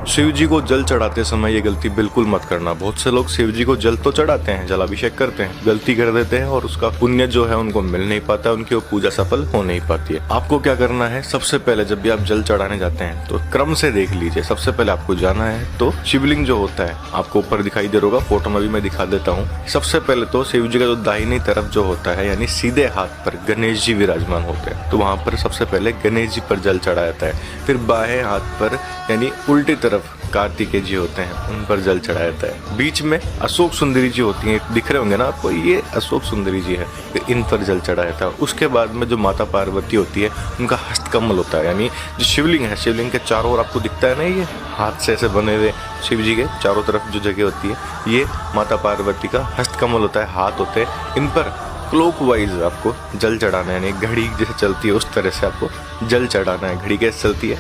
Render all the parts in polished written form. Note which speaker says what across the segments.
Speaker 1: शिव जी को जल चढ़ाते समय ये गलती बिल्कुल मत करना। बहुत से लोग शिव जी को जल तो चढ़ाते हैं, जलाभिषेक करते हैं, गलती कर देते हैं और उसका पुण्य जो है उनको मिल नहीं पाता, उनकी वो पूजा सफल हो नहीं पाती है। आपको क्या करना है, सबसे पहले जब भी आप जल चढ़ाने जाते हैं तो क्रम से देख लीजिए। सबसे पहले आपको जाना है तो शिवलिंग जो होता है आपको ऊपर दिखाई दे रहा होगा, फोटो में भी मैं दिखा देता हूँ। सबसे पहले तो शिव जी का जो दाहिनी तरफ जो होता है यानी सीधे हाथ पर गणेश जी विराजमान होते हैं, तो वहाँ पर सबसे पहले गणेश जी पर जल चढ़ाया जाता है। फिर बाएं हाथ पर यानी उल्टी तरफ कार्तिकेय जी होते हैं, उन पर जल चढ़ाया जाता है। बीच में अशोक सुंदरी जी होती हैं, दिख रहे होंगे ना आपको, ये अशोक सुंदरी जी है, फिर इन पर जल चढ़ाया जाता है। उसके बाद में जो माता पार्वती होती है उनका हस्तकमल होता है, यानी जो शिवलिंग है, शिवलिंग के चारों ओर आपको दिखता है ना, ये हाथ से ऐसे बने हुए शिव जी के चारों तरफ जो जगह होती है, ये माता पार्वती का हस्तकमल होता है, हाथ होते हैं। इन पर क्लॉकवाइज आपको जल चढ़ाना है, यानी घड़ी जैसे चलती है उस तरह से आपको जल चढ़ाना है। घड़ी कैसे चलती है,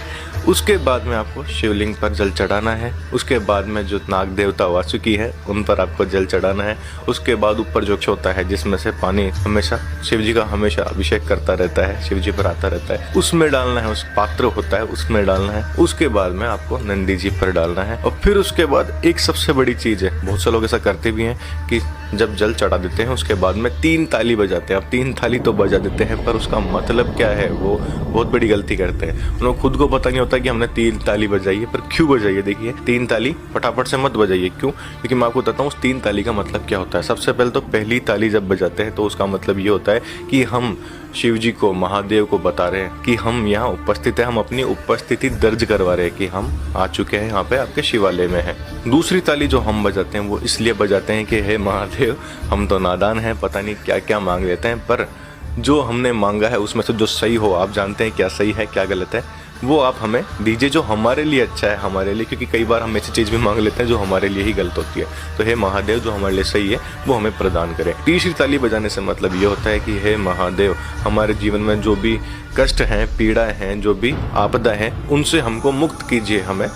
Speaker 1: उसके बाद में आपको शिवलिंग पर जल चढ़ाना है। उसके बाद में जो नाग देवता वासुकी है उन पर आपको जल चढ़ाना है। उसके बाद ऊपर जो होता है जिसमें से पानी हमेशा शिव जी का हमेशा अभिषेक करता रहता है, शिव जी पर आता रहता है, उसमें डालना है। उस पात्र होता है उसमें डालना है। उसके बाद में आपको नंदी जी पर डालना है। और फिर उसके बाद एक सबसे बड़ी चीज है, बहुत से लोग ऐसा करते भी हैं कि जब जल चढ़ा देते हैं उसके बाद में 3 ताली बजाते हैं। अब 3 ताली तो बजा देते हैं पर उसका मतलब क्या है वो बहुत बड़ी गलती करते हैं। उन्हें खुद को पता नहीं होता कि हमने 3 ताली बजाई है, पर क्यों बजाइए। देखिए 3 ताली फटाफट से मत बजाइए। क्यों? क्योंकि मैं आपको बताता हूँ उस 3 ताली का मतलब क्या होता है। सबसे पहले तो पहली ताली जब बजाते हैं तो उसका मतलब ये होता है कि हम शिव जी को, महादेव को बता रहे हैं कि हम यहाँ उपस्थित है, हम अपनी उपस्थिति दर्ज करवा रहे हैं कि हम आ चुके हैं यहाँ पे आपके शिवालय में हैं। दूसरी ताली जो हम बजाते हैं वो इसलिए बजाते हैं कि हे महादेव, हम तो नादान हैं, पता नहीं क्या क्या मांग लेते हैं, पर जो हमने मांगा है उसमें से जो सही हो, आप जानते हैं क्या सही है क्या गलत है, वो आप हमें दीजिए, जो हमारे लिए अच्छा है हमारे लिए। क्योंकि कई बार हम ऐसी चीज़ भी मांग लेते हैं जो हमारे लिए ही गलत होती है। तो हे महादेव, जो हमारे लिए सही है वो हमें प्रदान करें। तीसरी ताली बजाने से मतलब ये होता है कि हे महादेव, हमारे जीवन में जो भी कष्ट हैं, पीड़ा हैं, जो भी आपदा है, उनसे हमको मुक्त कीजिए, हमें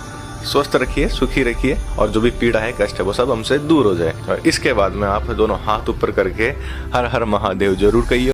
Speaker 1: स्वस्थ रखिए, सुखी रखिए, और जो भी पीड़ा है, कष्ट है, वो सब हमसे दूर हो जाए। और इसके बाद में आप दोनों हाथ ऊपर करके हर हर महादेव जरूर कहिए।